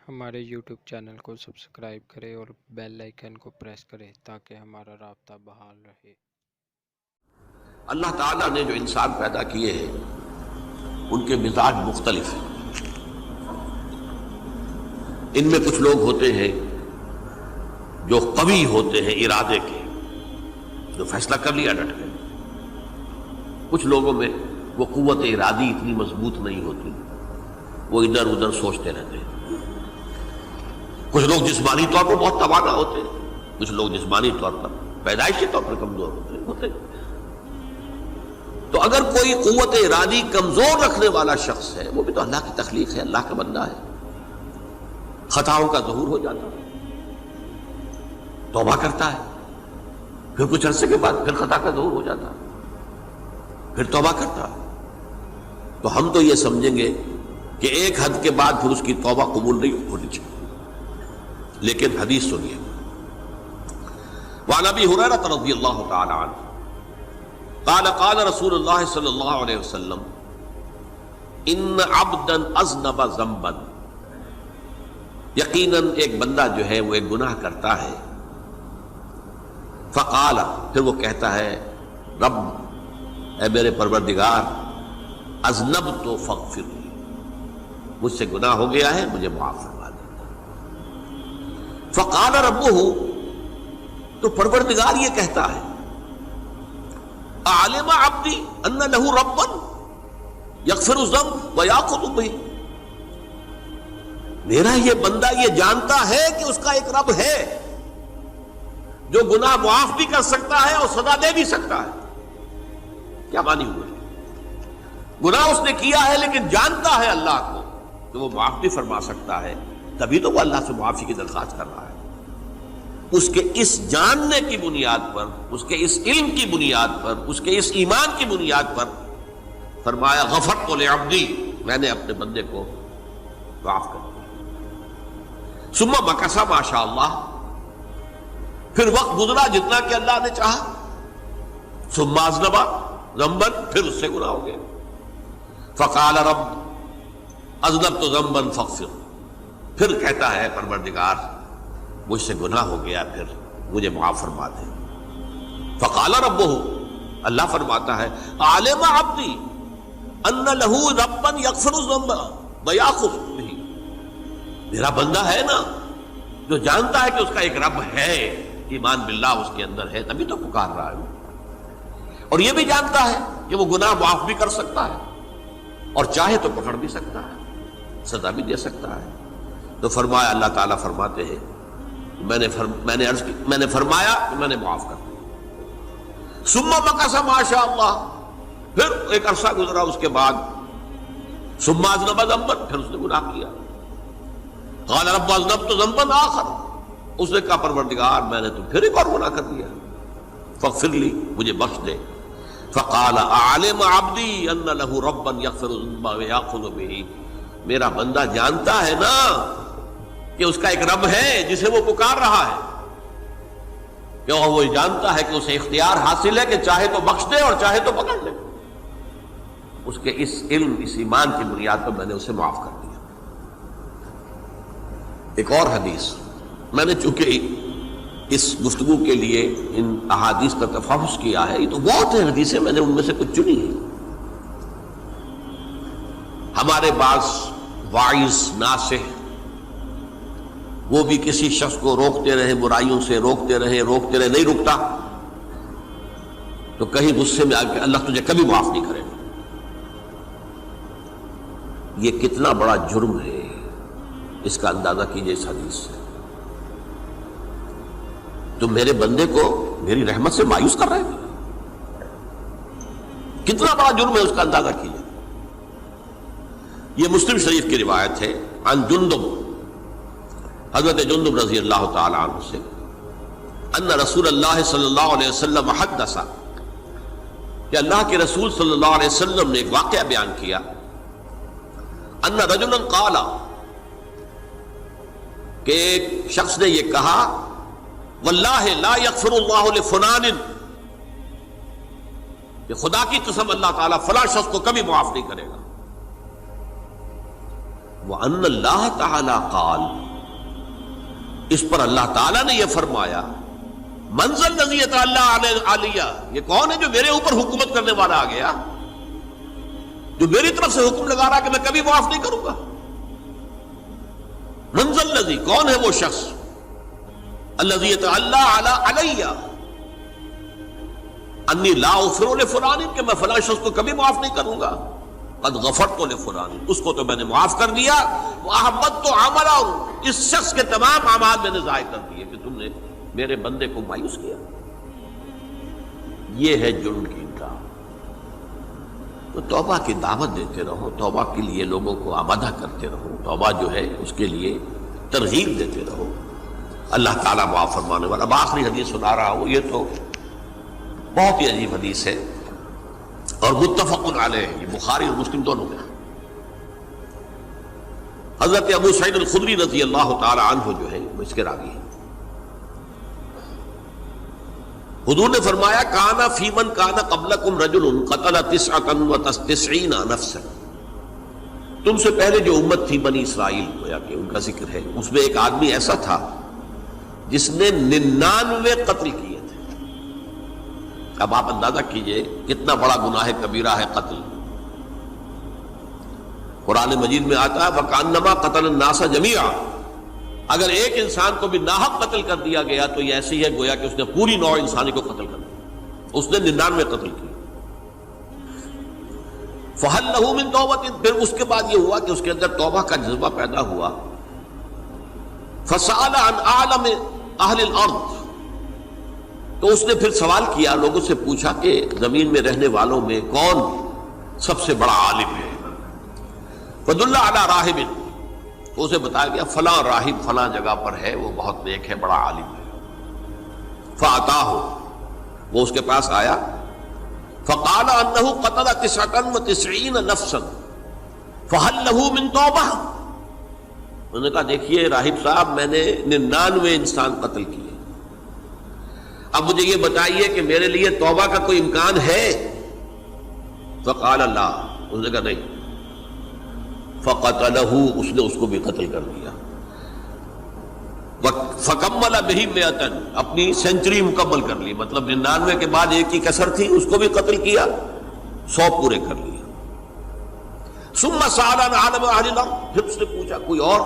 ہمارے YouTube channel کو subscribe کریں اور بیل آئیکن کو پریس کریں تاکہ ہمارا رابطہ بحال رہے۔ اللہ تعالیٰ نے جو انسان پیدا کیے ہیں ان کے مزاج مختلف ہیں۔ ان میں کچھ لوگ ہوتے ہیں جو قوی ہوتے ہیں ارادے کے، جو فیصلہ کر لیا ڈٹ گئے۔ کچھ لوگوں میں وہ قوت ارادی اتنی مضبوط نہیں ہوتی، وہ ادھر ادھر سوچتے رہتے ہیں۔ کچھ لوگ جسمانی طور پر بہت توانا ہوتے ہیں، کچھ لوگ جسمانی طور پر پیدائشی طور پر کمزور ہوتے ہیں۔ تو اگر کوئی قوت ارادی کمزور رکھنے والا شخص ہے، وہ بھی تو اللہ کی تخلیق ہے، اللہ کا بندہ ہے، خطاؤں کا ظہور ہو جاتا ہے، توبہ کرتا ہے، پھر کچھ عرصے کے بعد پھر خطا کا ظہور ہو جاتا ہے، پھر توبہ کرتا ہے۔ تو ہم تو یہ سمجھیں گے کہ ایک حد کے بعد پھر اس کی توبہ قبول نہیں ہونی چاہیے، لیکن حدیث سنیے۔ وعن ابی ہریرہ رضی اللہ تعالی عنہ قال قال رسول اللہ صلی اللہ علیہ وسلم ان عبدا اذنب ذنبا، یقیناً ایک بندہ جو ہے وہ ایک گناہ کرتا ہے، فقال، پھر وہ کہتا ہے رب، اے میرے پروردگار، اذنبت فاغفر لی، مجھ سے گناہ ہو گیا ہے، مجھے معاف فرما دے۔ فقال ربہ، تو پروردگار یہ کہتا ہے اعلم عبدی ان لہ ربا یغفر الذنب ویاخذ بہ، میرا یہ بندہ یہ جانتا ہے کہ اس کا ایک رب ہے جو گناہ معاف بھی کر سکتا ہے اور سزا دے بھی سکتا ہے۔ کیا معنی ہوئے؟ گناہ اس نے کیا ہے لیکن جانتا ہے اللہ کو کہ وہ معاف بھی فرما سکتا ہے، تبھی تو وہ اللہ سے معافی کی درخواست کر رہا ہے۔ اس کے اس جاننے کی بنیاد پر، اس کے اس علم کی بنیاد پر، اس کے اس ایمان کی بنیاد پر فرمایا غفرت لعبدی، میں نے اپنے بندے کو معاف کر دیا۔ ثم مکث ما شاء اللہ، پھر وقت گزرا جتنا کہ اللہ نے چاہا۔ ثم اذنب ذنبا، پھر اس سے گناہ ہو گیا۔ فقال رب اذنبت ذنبا فاغفر، پھر کہتا ہے پروردگار مجھ سے گناہ ہو گیا، پھر مجھے معاف فرما دے۔ فقال ربہ، اللہ فرماتا ہے عالم عبدی ان لہ ربا یغفر الذنب ویاخذ بہ، میرا بندہ ہے نا جو جانتا ہے کہ اس کا ایک رب ہے، ایمان باللہ اس کے اندر ہے، تبھی تو پکار رہا ہے، اور یہ بھی جانتا ہے کہ وہ گناہ معاف بھی کر سکتا ہے اور چاہے تو پکڑ بھی سکتا ہے، سزا بھی دے سکتا ہے۔ تو فرمایا، اللہ تعالیٰ فرماتے ہیں میں نے فرمایا کہ میں نے معاف کر دیا۔ ثم مکث ما شاء اللہ، پھر ایک عرصہ گزرا اس کے بعد۔ ثم اذنب ذنبا، پھر اس نے گناہ کیا۔ قال رب اذنبت ذنبا آخر، اس نے کہا پروردگار میں نے تو پھر ایک اور گناہ کر دیا، فاغفر لی، مجھے بخش دے۔ فقال اعلم عبدی ان لہ ربا یغفر الذنب ویاخذ بہ، میرا بندہ جانتا ہے نا کہ اس کا ایک رب ہے جسے وہ پکار رہا ہے، کیوں وہ جانتا ہے کہ اسے اختیار حاصل ہے کہ چاہے تو بخش دے اور چاہے تو پکڑ لے۔ اس کے اس علم، اس ایمان کی بنیاد پر میں نے اسے معاف کر دیا۔ ایک اور حدیث، میں نے چونکہ اس گفتگو کے لیے ان احادیث کا تفحص کیا ہے، یہ تو بہت ہیں حدیثیں، میں نے ان میں سے کچھ چنی ہیں۔ ہمارے بعض واعظ ناصح وہ بھی کسی شخص کو روکتے رہے، برائیوں سے روکتے رہے، نہیں رکتا، تو کہیں غصے میں آ کے اللہ تجھے کبھی معاف نہیں کرے گا۔ یہ کتنا بڑا جرم ہے، اس کا اندازہ کیجئے اس حدیث سے۔ تو میرے بندے کو میری رحمت سے مایوس کر رہے ہیں، کتنا بڑا جرم ہے، اس کا اندازہ کیجئے۔ یہ مسلم شریف کی روایت ہے، عن جندب، حضرت جندب رضی اللہ تعالی عنہ سے، ان رسول اللہ صلی اللہ علیہ وسلم حدث، کہ اللہ کے رسول صلی اللہ علیہ وسلم نے ایک واقعہ بیان کیا، ان رجلا قال، کہ ایک شخص نے یہ کہا، واللہ لا یغفر اللہ لفلان، کہ خدا کی قسم اللہ تعالیٰ فلاں شخص کو کبھی معاف نہیں کرے گا۔ وَأَنَّ اللَّهَ تَعَالَى قَالَ، اس پر اللہ تعالیٰ نے یہ فرمایا، مَنْ ذَا الَّذِي يَتَعَلَّى عَلَيَّ، یہ کون ہے جو میرے اوپر حکومت کرنے والا آ گیا، جو میری طرف سے حکم لگا رہا کہ میں کبھی معاف نہیں کروں گا. مَنْ ذَا الَّذِي، کون ہے وہ شخص، الَّذِي يَتَعَلَّى عَلَيَّ انی لا اغفر لفلان، کہ میں فلاں شخص کو کبھی معاف نہیں کروں گا. قد غفرت لفلان، اس کو تو میں نے معاف کر دیا. وَأَحْبَطْتُ عَمَلَهُ، اس شخص کے تمام اعمال میں نے ضائع کر دیے کہ تم نے میرے بندے کو مایوس کیا. یہ ہے جرم کی انتہا. تو توبہ کی دعوت دیتے رہو، توبہ کے لیے لوگوں کو آمادہ کرتے رہو، توبہ جو ہے اس کے لیے ترغیب دیتے رہو. اللہ تعالیٰ معاف فرمانے والا. اب آخری حدیث سنا رہا ہوں، یہ تو بہت ہی عجیب حدیث ہے اور متفق علیہ، یہ بخاری اور مسلم دونوں میں. حضرت ابو سعید الخدری رضی اللہ تعالی عنہ جو ہے وہ اس کے راوی ہیں. حضور نے فرمایا، کانا فی من کانا قبلکم رجل قتل 99 نفسا، تم سے پہلے جو امت تھی بنی اسرائیل، گویا کہ ان کا ذکر ہے، اس میں ایک آدمی ایسا تھا جس نے 99 قتل کیے تھے. اب آپ اندازہ کیجئے کتنا بڑا گناہ کبیرہ ہے قتل. قرآن مجید میں آتا ہے وَكَأَنَّمَا قَتَلَ النَّاسَ جَمِيعًا، اگر ایک انسان کو بھی ناحق قتل کر دیا گیا تو یہ ایسی ہے گویا کہ اس نے پوری نوع انسانی کو قتل کر دیا. اس نے 99 قتل کی. فَهَلْ لَهُ مِن تَوْبَةٍ، پھر اس کے بعد یہ ہوا کہ اس کے اندر توبہ کا جذبہ پیدا ہوا. فَسَأَلَ عَنْ أَعْلَمِ أَهْلِ الْأَرْضِ، تو اس نے پھر سوال کیا، لوگوں سے پوچھا کہ زمین میں رہنے والوں میں کون سب سے بڑا عالم ہے. فَدُلَّ عَلَى رَاهِبٍ، تو اسے بتایا گیا فلاں راہب فلاں جگہ پر ہے، وہ بہت نیک ہے، بڑا عالم ہے. فَأَتَاهُ، وہ اس کے پاس آیا. فَقَالَ أَنَّهُ قَتَلَ 99 نَفْسًا فَهَلْ لَهُ مِن تَوْبَةٍ، انہوں نے کہا دیکھیے راہب صاحب، میں نے 99 انسان قتل کیے، اب مجھے یہ بتائیے کہ میرے لیے توبہ کا کوئی امکان ہے؟ فقال لا، اس نے کہا نہیں. فقتلہ، اس نے اس کو بھی قتل کر دیا. فکمل بہ 100، اپنی سینچری مکمل کر لی، مطلب 99 کے بعد ایک کی کسر تھی، اس کو بھی قتل کیا، 100 پورے کر لیا. ثم سأل عن عالم اہل الارض، پھر اس نے پوچھا کوئی اور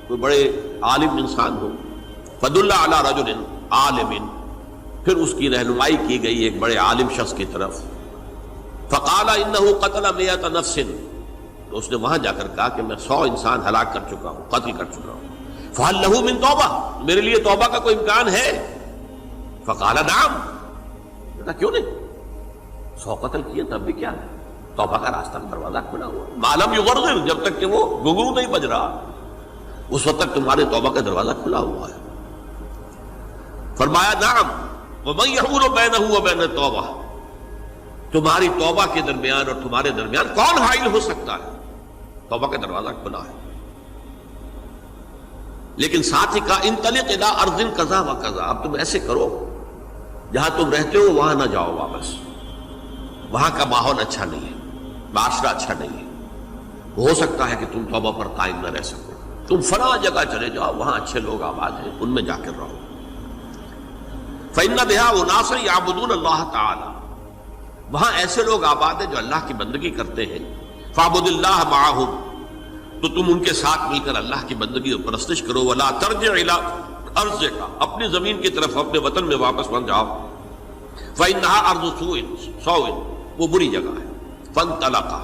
کوئی بڑے عالم انسان ہو. فدل علی رجل عالم، پھر اس کی رہنمائی کی گئی ایک بڑے عالم شخص کی طرف. فقال انہ قتل 100 نفس، تو اس نے وہاں جا کر کہا کہ میں 100 انسان ہلاک کر چکا ہوں، قتل کر چکا ہوں. فہل لہ من توبہ، میرے لیے توبہ کا کوئی امکان ہے؟ فقال نعم، کہا کیوں نہیں، 100 قتل کیے تب بھی کیا ہے، توبہ کا راستہ دروازہ کھلا ہوا. معلوم یغرغر، جب تک کہ وہ گھنگرو نہیں بج رہا اس وقت تک تمہارے توبہ کا دروازہ کھلا ہوا ہے. فرمایا نعم، وَمَن يَحُولُ بَيْنَهُ وَبَيْنَ التَّوْبَةِ، تمہاری توبہ کے درمیان اور تمہارے درمیان کون حائل ہو سکتا ہے؟ توبہ کا دروازہ کھلا ہے. لیکن ساتھ ہی کہا انطلق الی ارض کذا و کذا، اب تم ایسے کرو جہاں تم رہتے ہو وہاں نہ جاؤ واپس، وہاں کا ماحول اچھا نہیں ہے، معاشرہ اچھا نہیں ہے، ہو سکتا ہے کہ تم توبہ پر قائم نہ رہ سکو، تم فلاں جگہ چلے جاؤ، وہاں اچھے لوگ آباد ہیں، ان میں جا کر رہو. فإن بها أناسا يعبدون اللہ تعالی، وہاں ایسے لوگ آباد ہیں جو اللہ کی بندگی کرتے ہیں. فاعبد اللہ معهم، تو تم ان کے ساتھ مل کر اللہ کی بندگی اور پرستش کرو. ولا ترجع الى ارضک، اپنی زمین کی طرف اپنے وطن میں واپس بن جاؤ. فإنها ارض سوء، وہ بری جگہ ہے. فانطلقا،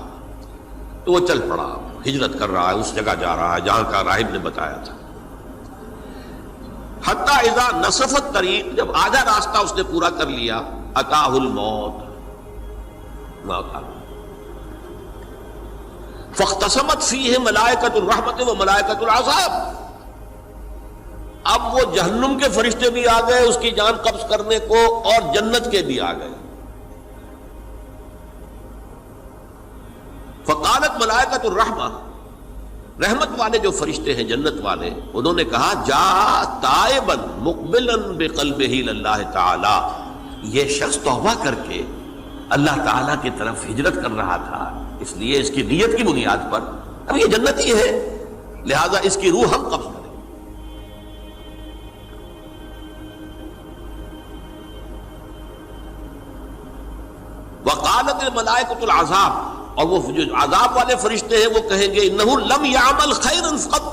تو وہ چل پڑا، ہجرت کر رہا ہے، اس جگہ جا رہا ہے جہاں کا راہب نے بتایا تھا. حتی اذا نصف الطریق، جب آدھا راستہ اس نے پورا کر لیا، اتاہ الموت، موت آ گئی. فاختصمت فیہ ملائکۃ الرحمت و ملائکۃ العذاب، اب وہ جہنم کے فرشتے بھی آ گئے اس کی جان قبض کرنے کو، اور جنت کے بھی آ گئے. فقالت ملائکۃ الرحمہ، رحمت والے جو فرشتے ہیں جنت والے، انہوں نے کہا جا تائبا مقبلا بقلبہ اللہ تعالی، یہ شخص توبہ کر کے اللہ تعالیٰ کی طرف ہجرت کر رہا تھا، اس لیے اس کی نیت کی بنیاد پر اب یہ جنتی ہے، لہذا اس کی روح ہم قبض کریں۔ وقالت الملائکۃ العذاب، اور وہ جو عذاب والے فرشتے ہیں وہ کہیں گے انہ لم یعمل خیرا قط،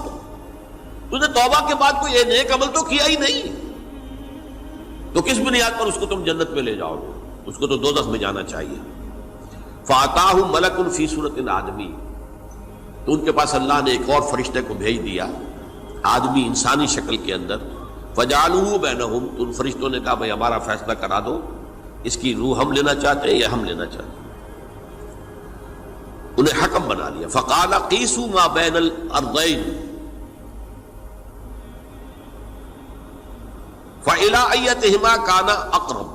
تو نے توبہ کے بعد کوئی نیک عمل تو کیا ہی نہیں، تو کس بنیاد پر اس کو تم جنت میں لے جاؤ گے؟ اس کو تو دوزخ میں جانا چاہیے۔ فاتاہ ملک فی صورت آدمی، تو ان کے پاس اللہ نے ایک اور فرشتے کو بھیج دیا آدمی انسانی شکل کے اندر، فجعلوہ بینہم، تو ان فرشتوں نے کہا بھائی ہمارا فیصلہ کرا دو، اس کی روح ہم لینا چاہتے ہیں یا ہم لینا چاہتے ہیں؟ انہیں حکم بنا لیا۔ فقال قیسوا ما بین الارضین فإلی ایتہما کان اقرب،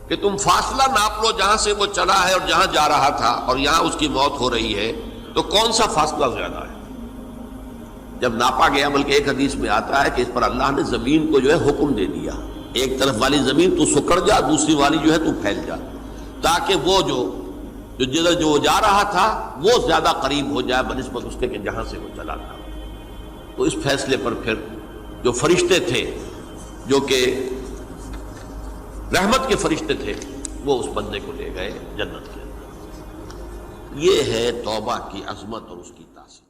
کہ تم فاصلہ ناپ لو جہاں سے وہ چلا ہے اور جہاں جا رہا تھا اور یہاں اس کی موت ہو رہی ہے، تو کون سا فاصلہ زیادہ ہے؟ جب ناپا گیا، بلکہ ایک حدیث میں آتا ہے کہ اس پر اللہ نے زمین کو جو ہے حکم دے دیا، ایک طرف والی زمین تو سکڑ جا، دوسری والی جو ہے تو پھیل جا، تاکہ وہ جو جدھر جو جا رہا تھا وہ زیادہ قریب ہو جائے بنسبت اس کے کہ جہاں سے وہ چلا تھا۔ تو اس فیصلے پر پھر جو فرشتے تھے، جو کہ رحمت کے فرشتے تھے، وہ اس بندے کو لے گئے جنت کے اندر۔ یہ ہے توبہ کی عظمت اور اس کی تاثیر۔